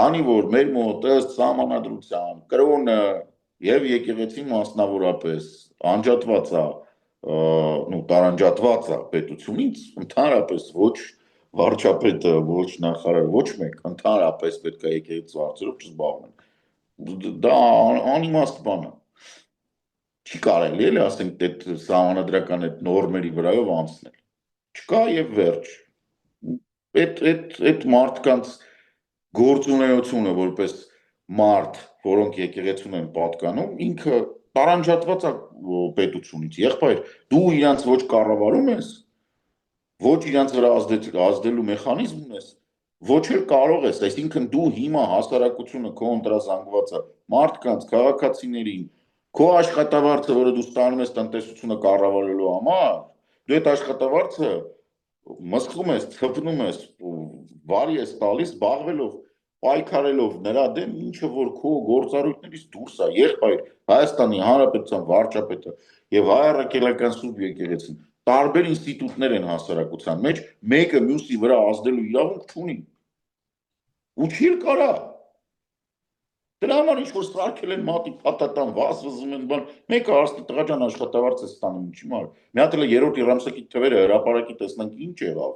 Անի որ մեր մոտ ըստ սահմանադրության կրոնը եւ եկեղեցին մասնավորապես անջատված է, տարանջատված է պետությունից, ընդհանրապես ոչ վարչապետը, ոչ նախարարը, ոչ մեկ ընդհանրապես պետք է եկեղեցու հարցերով չզբաղվեն։ Դա անիմաստ բան է։ Չի կարելի էլի ասենք այդ սահմանադրական այդ նորմերի վրայով անցնել։ Չկա եւ վերջ։ Այդ մարդկանց գործունեությունը որպես մարդ, որոնք եկեղեցուն են պատկանում, ինքը տարանջատված է պետությունից։ Եղբայր, դու իրանց ոչ կառավարում ես, ոչ իրանց վրա ազդելու մեխանիզմ ունես, ոչ էլ կարող ես, այսինքն դու հիմա հասարակությունը քո ընտրազանգվածը մարդկանց, քաղաքացիներին, քո աշխատավարձը, որը դու ստանում ես տնտեսությունը կառավարելու համար, դու այդ աշխատավարձը մսխում ես, ցպնում ես, վարի ես տալիս զբաղվելով, պայքարելով նրա դեմ, ինչը որ քո գործառույթներից դուրս է, եղբայր, Հայաստանի Հանրապետության վարչապետը եւ Հայ առաքելական Սուրբ եկեղեցին տարբեր ինստիտուտներ են հասարակության մեջ, մեկը մյուսի վրա ազդելու իրավունք չունի։ Ու չի կարա։ Դրա համար ինչ-որ սարքել են մատի փաթաթան, վազվզում են բան, մեկը արստի տղաջան աշխատավարձ է ստանում, ինչի՞ մար։ Մի հատ էլ երրորդ Իռամսակի թվերը հրապարակի տեսնանք ինչ եղավ։